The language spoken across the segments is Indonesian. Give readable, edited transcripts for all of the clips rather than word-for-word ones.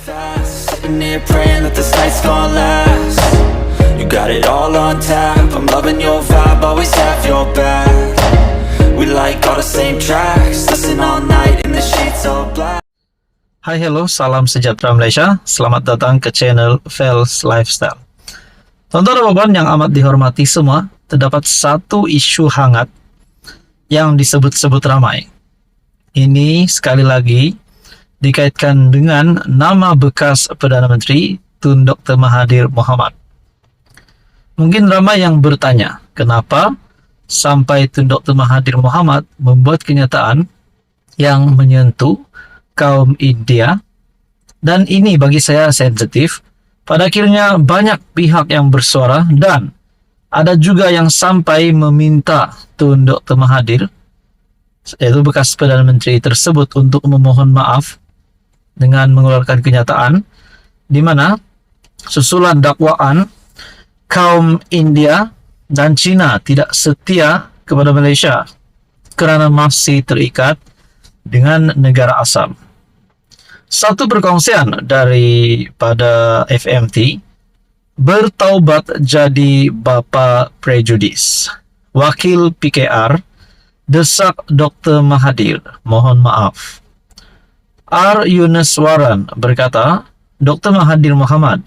fast, sitting here praying that this night's gonna last. You got it all on tap, I'm loving your vibe, always have your back. We like all the same tracks, listen all night in the sheets all black. Hai, hello, salam sejahtera Malaysia. Selamat datang ke channel Fels Lifestyle. Tonton-tonton yang amat dihormati semua, terdapat satu isu hangat yang disebut-sebut ramai. Ini sekali lagi dikaitkan dengan nama bekas Perdana Menteri Tun Dr. Mahathir Mohamad. Mungkin ramai yang bertanya, kenapa sampai Tun Dr. Mahathir Mohamad membuat kenyataan yang menyentuh kaum India, dan ini bagi saya sensitif. Pada akhirnya banyak pihak yang bersuara dan ada juga yang sampai meminta Tun Dr. Mahathir, yaitu bekas Perdana Menteri tersebut, untuk memohon maaf dengan mengeluarkan kenyataan di mana susulan dakwaan kaum India dan Cina tidak setia kepada Malaysia kerana masih terikat dengan negara asal. Satu perkongsian daripada FMT, bertaubat jadi bapa prejudis. Wakil PKR desak Dr. Mahathir mohon maaf. R. Yuneswaran berkata, Dr. Mahathir Mohamad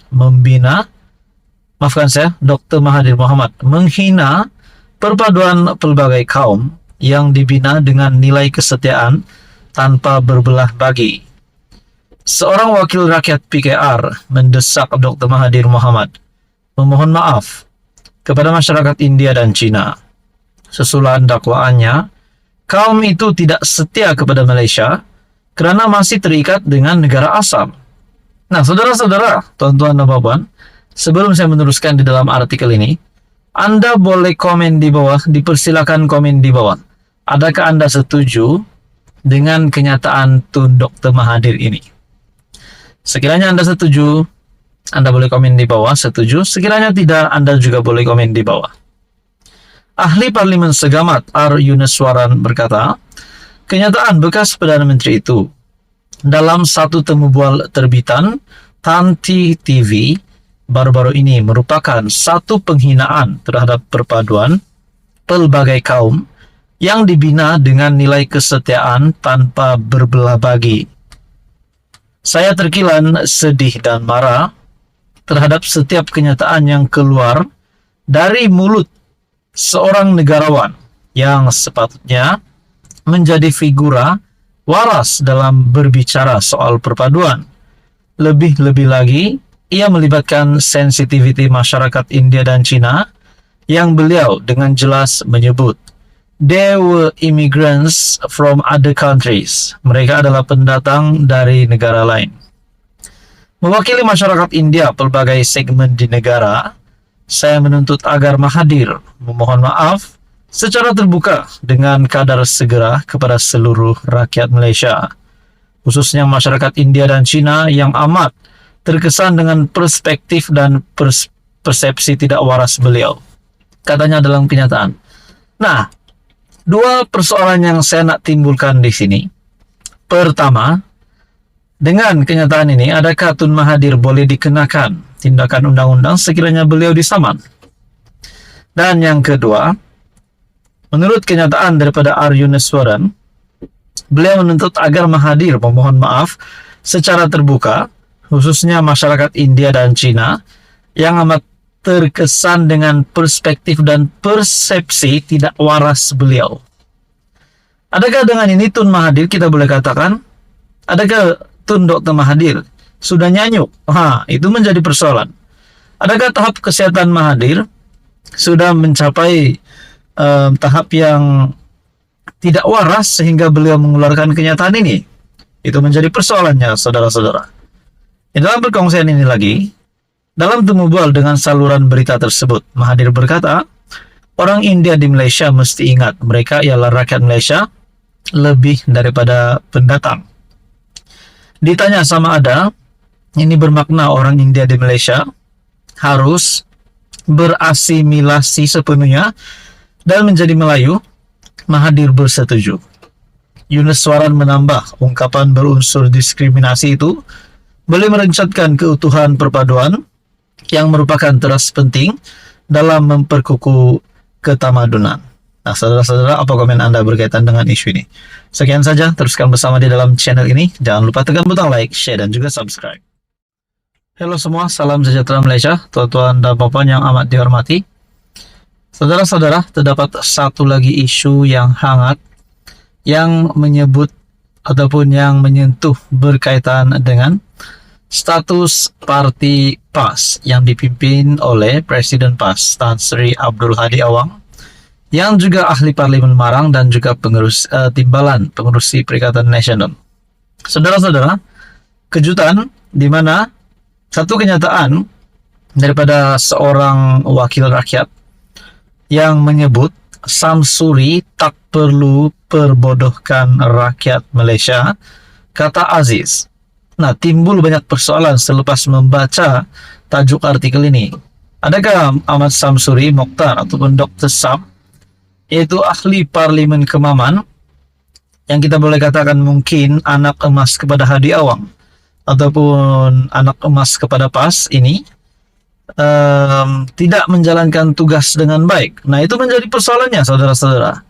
Dr. Mahathir Mohamad menghina perpaduan pelbagai kaum yang dibina dengan nilai kesetiaan tanpa berbelah bagi. Seorang wakil rakyat PKR mendesak Dr. Mahathir Mohamad memohon maaf kepada masyarakat India dan Cina. Susulan dakwaannya, kaum itu tidak setia kepada Malaysia kerana masih terikat dengan negara asal. Nah, saudara-saudara, tuan-tuan dan puan, sebelum saya meneruskan di dalam artikel ini, Anda boleh komen di bawah, dipersilakan komen di bawah. Adakah Anda setuju dengan kenyataan Tun Dr. Mahathir ini? Sekiranya Anda setuju, Anda boleh komen di bawah setuju. Sekiranya tidak, Anda juga boleh komen di bawah. Ahli Parlimen Segamat R. Yuneswaran berkata, kenyataan bekas Perdana Menteri itu dalam satu temu bual terbitan Tanti TV baru-baru ini merupakan satu penghinaan terhadap perpaduan pelbagai kaum yang dibina dengan nilai kesetiaan tanpa berbelah bagi. Saya terkilan, sedih dan marah terhadap setiap kenyataan yang keluar dari mulut seorang negarawan yang sepatutnya menjadi figura waras dalam berbicara soal perpaduan. Lebih-lebih lagi, ia melibatkan sensitiviti masyarakat India dan Cina yang beliau dengan jelas menyebut they were immigrants from other countries. Mereka adalah pendatang dari negara lain. Mewakili masyarakat India pelbagai segmen di negara, saya menuntut agar Mahathir memohon maaf secara terbuka dengan kadar segera kepada seluruh rakyat Malaysia, khususnya masyarakat India dan Cina yang amat terkesan dengan perspektif dan persepsi tidak waras beliau, katanya dalam kenyataan. Nah, dua persoalan yang saya nak timbulkan di sini. Pertama, dengan kenyataan ini, adakah Tun Mahathir boleh dikenakan tindakan undang-undang sekiranya beliau disaman? Dan yang kedua, menurut kenyataan daripada R. Yuneswaran, beliau menuntut agar Mahathir memohon maaf secara terbuka, khususnya masyarakat India dan Cina yang amat terkesan dengan perspektif dan persepsi tidak waras beliau. Adakah dengan ini Tun Mahathir, kita boleh katakan, adakah Tun Dr. Mahathir sudah nyanyuk? Itu menjadi persoalan. Adakah tahap kesehatan Mahathir sudah mencapai tahap yang tidak waras sehingga beliau mengeluarkan kenyataan ini? Itu menjadi persoalannya, saudara-saudara. Di dalam perkongsian ini lagi, dalam temu bual dengan saluran berita tersebut, Mahathir berkata, orang India di Malaysia mesti ingat mereka ialah rakyat Malaysia lebih daripada pendatang. Ditanya sama ada, ini bermakna orang India di Malaysia harus berasimilasi sepenuhnya dan menjadi Melayu. Mahathir bersetuju. Yuneswaran menambah ungkapan berunsur diskriminasi itu boleh merencatkan keutuhan perpaduan yang merupakan teras penting dalam memperkukuh ketamadunan. Nah, saudara-saudara, apa komen Anda berkaitan dengan isu ini? Sekian saja, teruskan bersama di dalam channel ini. Jangan lupa tekan butang like, share, dan juga subscribe. Halo semua, salam sejahtera Malaysia, tuan-tuan dan puan yang amat dihormati. Saudara-saudara, terdapat satu lagi isu yang hangat yang menyebut ataupun yang menyentuh berkaitan dengan status parti PAS yang dipimpin oleh Presiden PAS Tan Sri Abdul Hadi Awang, yang juga ahli Parlimen Marang dan juga pengurus timbalan pengurusi Perikatan Nasional. Saudara-saudara, kejutan di mana satu kenyataan daripada seorang wakil rakyat yang menyebut Samsuri tak perlu perbodohkan rakyat Malaysia, kata Aziz. Nah, timbul banyak persoalan selepas membaca tajuk artikel ini. Adakah Ahmad Samsuri Mokhtar ataupun Dr. Sam, yaitu ahli Parlimen Kemaman, yang kita boleh katakan mungkin anak emas kepada Hadi Awang ataupun anak emas kepada PAS ini, tidak menjalankan tugas dengan baik? Nah, itu menjadi persoalannya, saudara-saudara.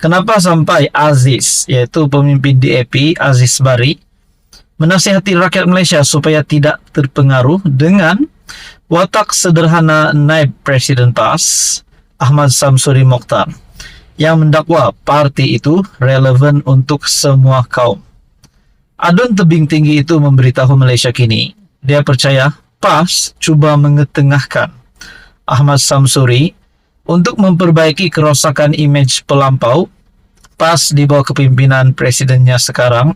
Kenapa sampai Aziz, yaitu pemimpin DAP, Aziz Bari, menasihati rakyat Malaysia supaya tidak terpengaruh dengan watak sederhana Naib Presiden PAS, Ahmad Samsuri Mokhtar, yang mendakwa parti itu relevan untuk semua kaum. Adun tebing tinggi itu memberitahu Malaysia kini, dia percaya PAS cuba mengetengahkan Ahmad Samsuri untuk memperbaiki kerosakan imej pelampau PAS di bawah kepimpinan presidennya sekarang,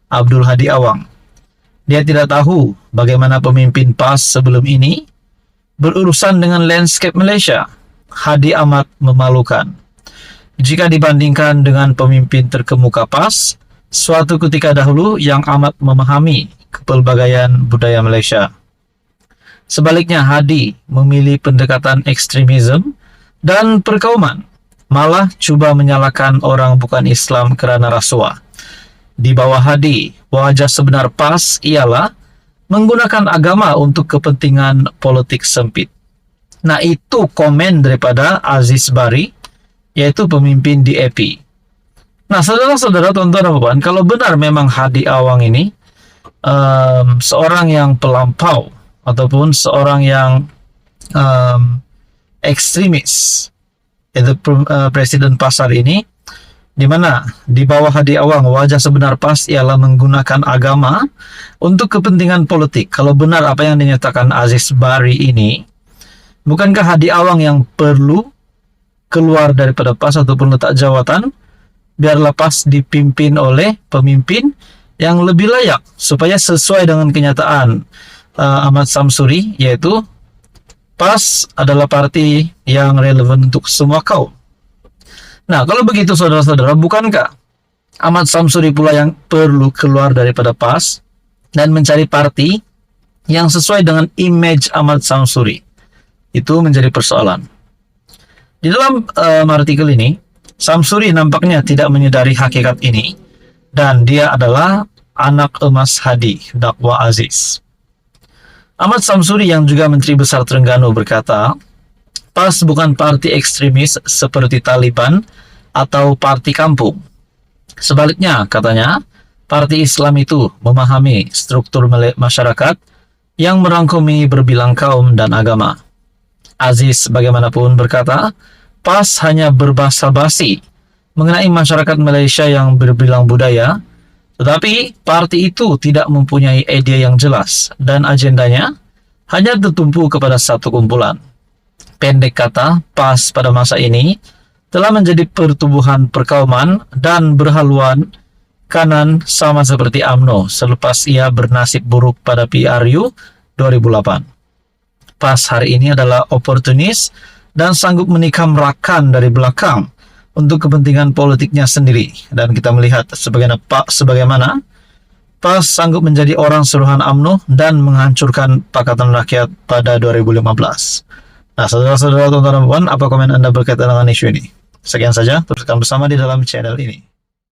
Abdul Hadi Awang. Dia tidak tahu bagaimana pemimpin PAS sebelum ini berurusan dengan landscape Malaysia. Hadi amat memalukan jika dibandingkan dengan pemimpin terkemuka PAS suatu ketika dahulu yang amat memahami kepelbagaian budaya Malaysia. Sebaliknya, Hadi memilih pendekatan ekstremisme dan perkauman, malah cuba menyalahkan orang bukan Islam kerana rasuah. Di bawah Hadi, wajah sebenar PAS ialah menggunakan agama untuk kepentingan politik sempit. Nah, itu komen daripada Aziz Bari, yaitu pemimpin DAP. Nah, saudara-saudara, tuan-tuan dan puan, kalau benar memang Hadi Awang ini seorang yang pelampau ataupun seorang yang ekstremis, yaitu Presiden PAS hari ini, di mana di bawah Hadi Awang wajah sebenar PAS ialah menggunakan agama untuk kepentingan politik. Kalau benar apa yang dinyatakan Aziz Bari ini, bukankah Hadi Awang yang perlu keluar daripada PAS ataupun letak jawatan, biarlah PAS dipimpin oleh pemimpin yang lebih layak supaya sesuai dengan kenyataan Ahmad Samsuri, yaitu PAS adalah parti yang relevan untuk semua kaum. Nah, kalau begitu saudara-saudara, bukankah Ahmad Samsuri pula yang perlu keluar daripada PAS dan mencari parti yang sesuai dengan image Ahmad Samsuri? Itu menjadi persoalan. Di dalam artikel ini, Samsuri nampaknya tidak menyadari hakikat ini, dan dia adalah anak emas Hadi, dakwa Aziz. Ahmad Samsuri yang juga Menteri Besar Terengganu berkata, PAS bukan parti ekstremis seperti Taliban atau parti kampung. Sebaliknya, katanya, parti Islam itu memahami struktur masyarakat yang merangkumi berbilang kaum dan agama. Aziz bagaimanapun berkata, PAS hanya berbahasa basi mengenai masyarakat Malaysia yang berbilang budaya, tetapi parti itu tidak mempunyai idea yang jelas dan agendanya hanya tertumpu kepada satu kumpulan. Pendek kata, PAS pada masa ini telah menjadi pertubuhan perkauman dan berhaluan kanan sama seperti UMNO selepas ia bernasib buruk pada PRU 2008. PAS hari ini adalah oportunis dan sanggup menikam rakan dari belakang untuk kepentingan politiknya sendiri. Dan kita melihat sebagaimana PAS sanggup menjadi orang suruhan UMNO dan menghancurkan Pakatan Rakyat pada 2015. Nah, saudara-saudara, tuan-tuan dan puan, apa komen Anda berkaitan dengan isu ini? Sekian saja, teruskan bersama di dalam channel ini.